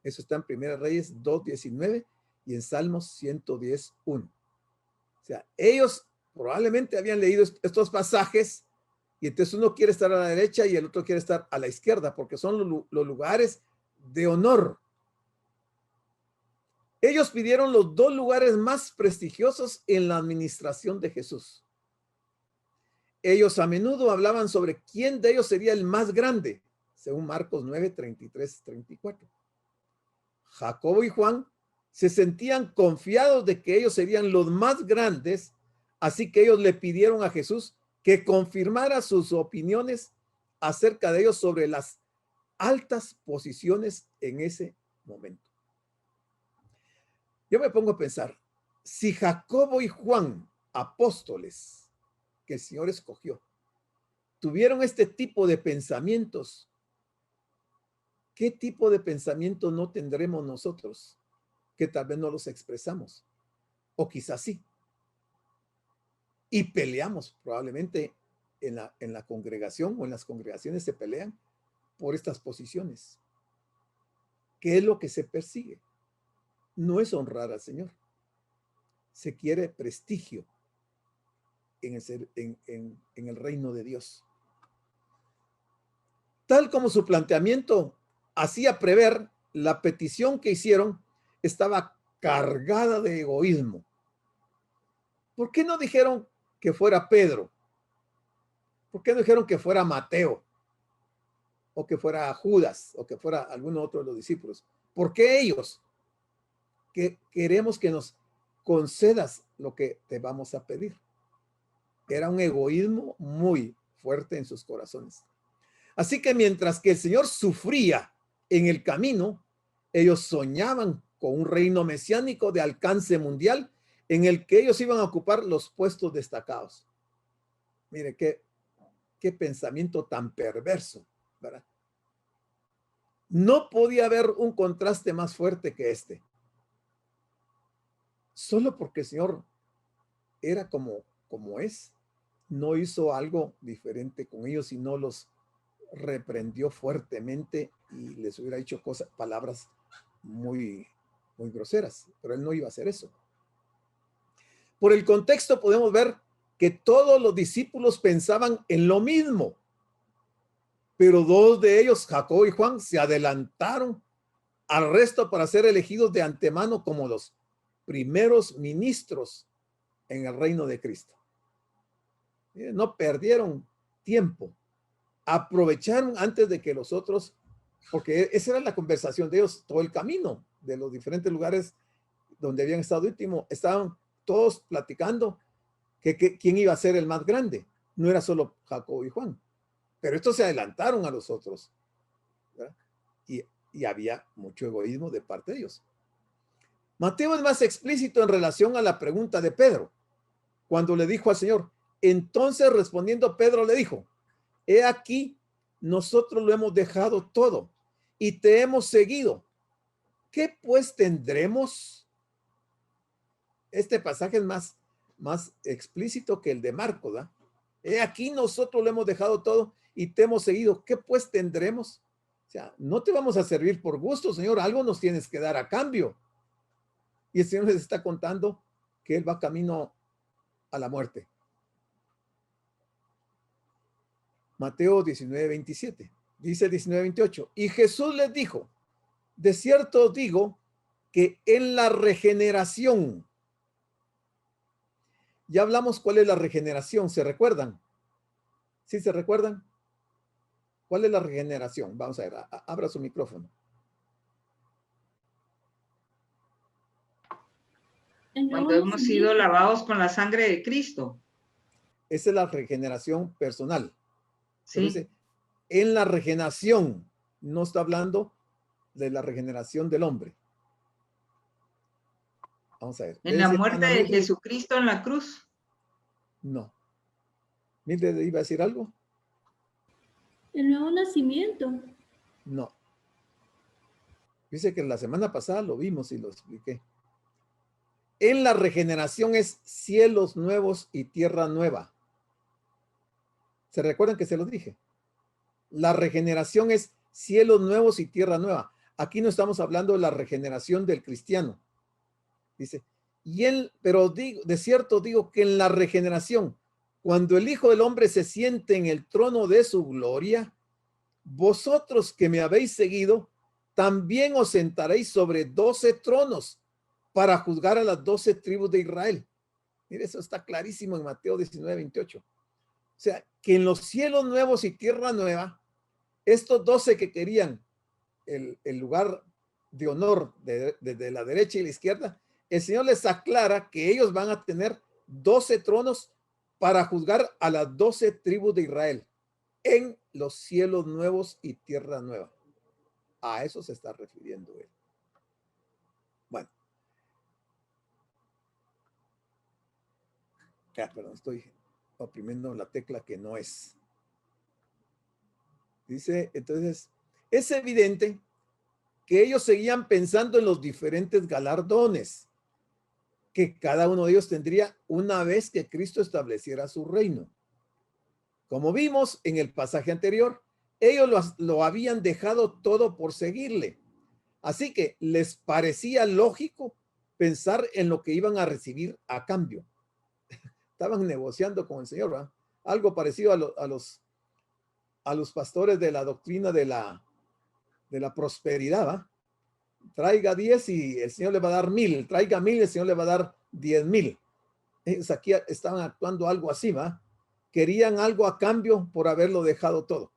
Eso está en 1 Reyes 2:19 y en Salmos 110:1. O sea, ellos probablemente habían leído estos pasajes y entonces uno quiere estar a la derecha y el otro quiere estar a la izquierda porque son los lugares de honor. Ellos pidieron los dos lugares más prestigiosos en la administración de Jesús. Ellos a menudo hablaban sobre quién de ellos sería el más grande, según Marcos 9:33-34. Jacobo y Juan se sentían confiados de que ellos serían los más grandes, así que ellos le pidieron a Jesús que confirmara sus opiniones acerca de ellos sobre las altas posiciones en ese momento. Yo me pongo a pensar, si Jacobo y Juan, apóstoles que el Señor escogió, tuvieron este tipo de pensamientos, ¿qué tipo de pensamientos no tendremos nosotros que tal vez no los expresamos? O quizás sí. Y peleamos probablemente en la congregación o en las congregaciones se pelean por estas posiciones. ¿Qué es lo que se persigue? No es honrar al Señor. Se quiere prestigio en el reino de Dios. Tal como su planteamiento hacía prever, la petición que hicieron estaba cargada de egoísmo. ¿Por qué no dijeron que fuera Pedro? ¿Por qué no dijeron que fuera Mateo? O que fuera Judas, o que fuera alguno otro de los discípulos. ¿Por qué ellos? Que queremos que nos concedas lo que te vamos a pedir. Era un egoísmo muy fuerte en sus corazones. Así que mientras que el Señor sufría en el camino, ellos soñaban con un reino mesiánico de alcance mundial en el que ellos iban a ocupar los puestos destacados. Mire, qué pensamiento tan perverso, ¿verdad? No podía haber un contraste más fuerte que este. Solo porque el Señor era como es, no hizo algo diferente con ellos y no los reprendió fuertemente y les hubiera dicho palabras muy, muy groseras, pero él no iba a hacer eso. Por el contexto podemos ver que todos los discípulos pensaban en lo mismo, pero dos de ellos, Jacobo y Juan, se adelantaron al resto para ser elegidos de antemano como los primeros ministros en el reino de Cristo. No perdieron tiempo, aprovecharon antes de que los otros, porque esa era la conversación de ellos todo el camino, de los diferentes lugares donde habían estado último, estaban todos platicando quién iba a ser el más grande. No era solo Jacobo y Juan, pero estos se adelantaron a los otros, ¿verdad? Y había mucho egoísmo de parte de ellos. Mateo es más explícito en relación a la pregunta de Pedro, cuando le dijo al Señor, entonces respondiendo Pedro le dijo, he aquí, nosotros lo hemos dejado todo y te hemos seguido. ¿Qué pues tendremos? Este pasaje es más explícito que el de Marcos, ¿verdad? He aquí, nosotros lo hemos dejado todo y te hemos seguido. ¿Qué pues tendremos? O sea, no te vamos a servir por gusto, Señor, algo nos tienes que dar a cambio. Y el Señor les está contando que Él va camino a la muerte. Mateo 19:27. Dice 19:28. Y Jesús les dijo, de cierto os digo que en la regeneración, ya hablamos cuál es la regeneración, ¿se recuerdan? ¿Sí se recuerdan? ¿Cuál es la regeneración? Vamos a ver, abra su micrófono. Cuando hemos sido lavados con la sangre de Cristo. Esa es la regeneración personal. Sí. Dice, en la regeneración, no está hablando de la regeneración del hombre. Vamos a ver. En la muerte de Jesucristo en la cruz. No. Mildred, ¿iba a decir algo? El nuevo nacimiento. No. Dice que la semana pasada lo vimos y lo expliqué. En la regeneración es cielos nuevos y tierra nueva. ¿Se recuerdan que se los dije? La regeneración es cielos nuevos y tierra nueva. Aquí no estamos hablando de la regeneración del cristiano. Dice, pero digo, de cierto digo que en la regeneración, cuando el Hijo del Hombre se siente en el trono de su gloria, vosotros que me habéis seguido, también os sentaréis sobre 12 tronos para juzgar a las 12 tribus de Israel. Mire, eso está clarísimo en Mateo 19:28. O sea, que en los cielos nuevos y tierra nueva, estos 12 que querían el lugar de honor de la derecha y la izquierda, el Señor les aclara que ellos van a tener 12 tronos para juzgar a las 12 tribus de Israel en los cielos nuevos y tierra nueva. A eso se está refiriendo él. Bueno. Perdón, estoy oprimiendo la tecla que no es. Dice, entonces, es evidente que ellos seguían pensando en los diferentes galardones que cada uno de ellos tendría una vez que Cristo estableciera su reino. Como vimos en el pasaje anterior, ellos lo habían dejado todo por seguirle. Así que les parecía lógico pensar en lo que iban a recibir a cambio. Estaban negociando con el Señor, ¿verdad? Algo parecido a los pastores de la doctrina de la prosperidad, ¿verdad? Traiga 10 y el Señor le va a dar 1000, traiga 1000 y el Señor le va a dar 10,000. Ellos aquí estaban actuando algo así, ¿verdad? Querían algo a cambio por haberlo dejado todo.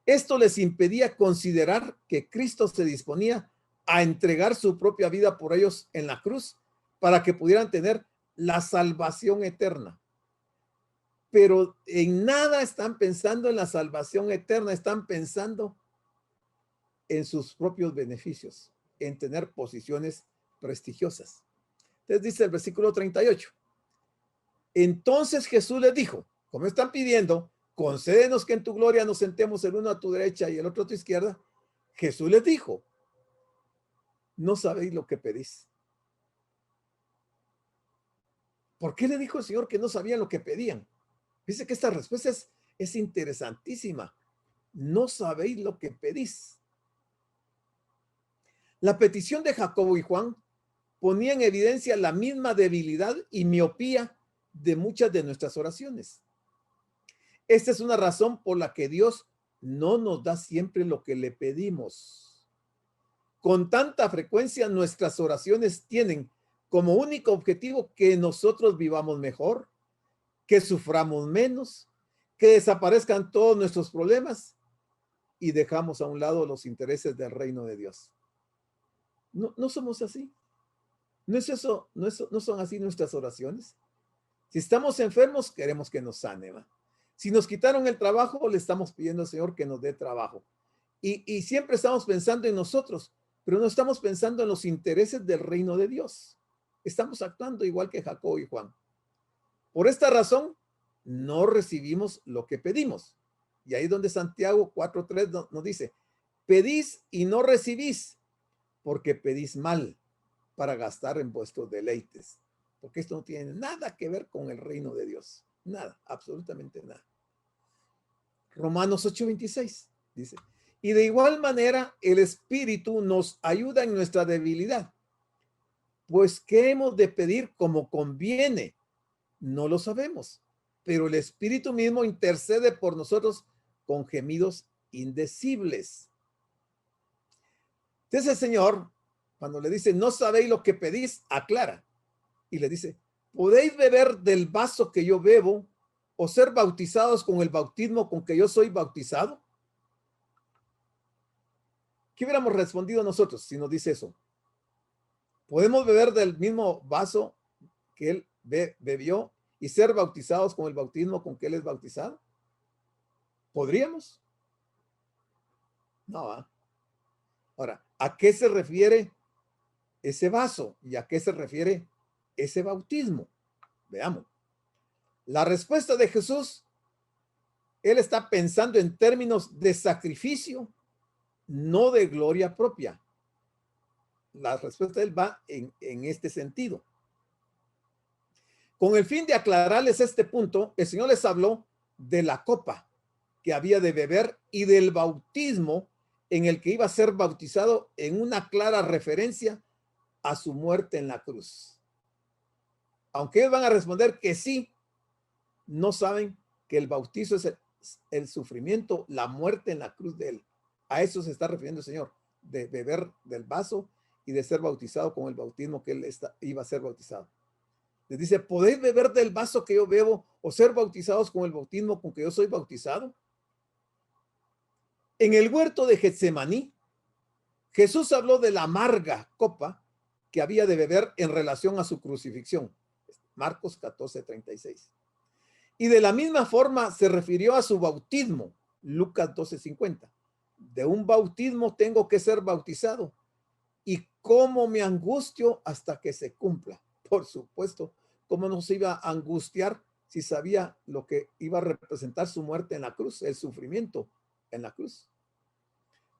Esto les impedía considerar que Cristo se disponía a entregar su propia vida por ellos en la cruz para que pudieran tener la salvación eterna. Pero en nada están pensando en la salvación eterna, están pensando en sus propios beneficios, en tener posiciones prestigiosas. Entonces dice el versículo 38. Entonces Jesús les dijo, como están pidiendo, concédenos que en tu gloria nos sentemos el uno a tu derecha y el otro a tu izquierda. Jesús les dijo, no sabéis lo que pedís. ¿Por qué le dijo el Señor que no sabían lo que pedían? Dice que esta respuesta es interesantísima. No sabéis lo que pedís. La petición de Jacobo y Juan ponía en evidencia la misma debilidad y miopía de muchas de nuestras oraciones. Esta es una razón por la que Dios no nos da siempre lo que le pedimos. Con tanta frecuencia nuestras oraciones tienen como único objetivo que nosotros vivamos mejor, que suframos menos, que desaparezcan todos nuestros problemas y dejamos a un lado los intereses del reino de Dios. No somos así. No es eso, no son así nuestras oraciones. Si estamos enfermos, queremos que nos sane, ¿va? Si nos quitaron el trabajo, le estamos pidiendo al Señor que nos dé trabajo. Y siempre estamos pensando en nosotros, pero no estamos pensando en los intereses del reino de Dios. Estamos actuando igual que Jacobo y Juan. Por esta razón, no recibimos lo que pedimos. Y ahí es donde Santiago 4:3 nos dice, pedís y no recibís, porque pedís mal para gastar en vuestros deleites. Porque esto no tiene nada que ver con el reino de Dios. Nada, absolutamente nada. Romanos 8:26 dice, y de igual manera el Espíritu nos ayuda en nuestra debilidad. Pues, ¿qué hemos de pedir como conviene? No lo sabemos, pero el Espíritu mismo intercede por nosotros con gemidos indecibles. Entonces el Señor, cuando le dice, no sabéis lo que pedís, aclara. Y le dice, ¿podéis beber del vaso que yo bebo o ser bautizados con el bautismo con que yo soy bautizado? ¿Qué hubiéramos respondido nosotros si nos dice eso? ¿Podemos beber del mismo vaso que él bebió y ser bautizados con el bautismo con que él es bautizado? ¿Podríamos? No, ¿eh? Ahora, ¿a qué se refiere ese vaso y a qué se refiere ese bautismo? Veamos. La respuesta de Jesús, él está pensando en términos de sacrificio, no de gloria propia. La respuesta de él va en este sentido. Con el fin de aclararles este punto, el Señor les habló de la copa que había de beber y del bautismo en el que iba a ser bautizado, en una clara referencia a su muerte en la cruz. Aunque ellos van a responder que sí, no saben que el bautizo es el sufrimiento, la muerte en la cruz de él. A eso se está refiriendo el Señor, de beber del vaso y de ser bautizado con el bautismo que él iba a ser bautizado. Les dice, ¿podéis beber del vaso que yo bebo o ser bautizados con el bautismo con que yo soy bautizado? En el huerto de Getsemaní, Jesús habló de la amarga copa que había de beber en relación a su crucifixión. Marcos 14:36. Y de la misma forma se refirió a su bautismo. Lucas 12:50. De un bautismo tengo que ser bautizado. Y cómo me angustio hasta que se cumpla. Por supuesto, cómo no se iba a angustiar si sabía lo que iba a representar su muerte en la cruz, el sufrimiento en la cruz.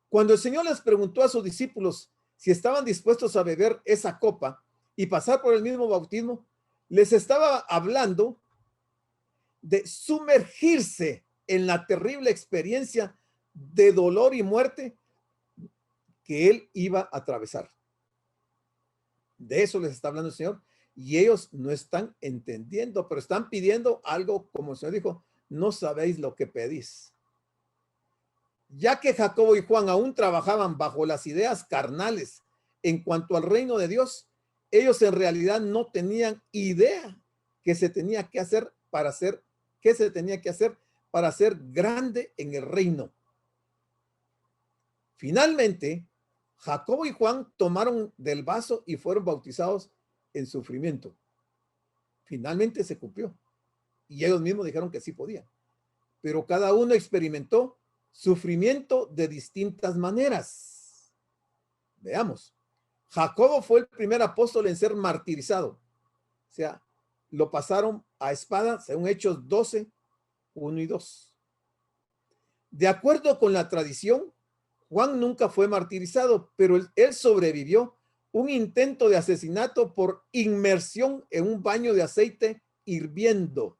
Cuando el Señor les preguntó a sus discípulos si estaban dispuestos a beber esa copa y pasar por el mismo bautismo, les estaba hablando de sumergirse en la terrible experiencia de dolor y muerte que él iba a atravesar. De eso les está hablando el Señor, y ellos no están entendiendo, pero están pidiendo algo, como el Señor dijo, no sabéis lo que pedís. Ya que Jacobo y Juan aún trabajaban bajo las ideas carnales en cuanto al reino de Dios, ellos en realidad no tenían idea que se tenía que hacer para ser, qué se tenía que hacer para ser grande en el reino. Finalmente, Jacobo y Juan tomaron del vaso y fueron bautizados en sufrimiento. Finalmente se cumplió. Y ellos mismos dijeron que sí podían. Pero cada uno experimentó sufrimiento de distintas maneras. Veamos. Jacobo fue el primer apóstol en ser martirizado. O sea, lo pasaron a espada, según Hechos 12, 1 y 2. De acuerdo con la tradición, Juan nunca fue martirizado, pero él sobrevivió un intento de asesinato por inmersión en un baño de aceite hirviendo.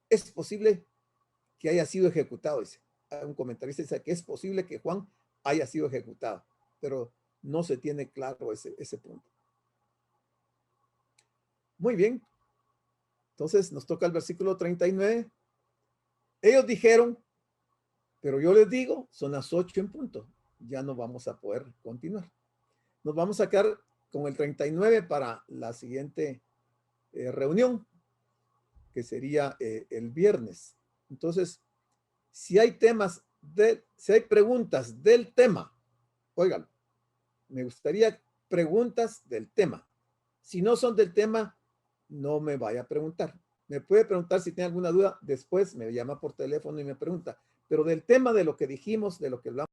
Es posible que haya sido ejecutado, dice. Un comentarista dice que es posible que Juan haya sido ejecutado, pero no se tiene claro ese punto. Muy bien. Entonces nos toca el versículo 39. Ellos dijeron, pero yo les digo, son las 8 en punto. Ya no vamos a poder continuar. Nos vamos a quedar con el 39 para la siguiente reunión, que sería el viernes. Entonces, si hay preguntas del tema, oigan, me gustaría preguntas del tema. Si no son del tema, no me vaya a preguntar. Me puede preguntar si tiene alguna duda, después me llama por teléfono y me pregunta. Pero del tema de lo que dijimos, de lo que hablamos,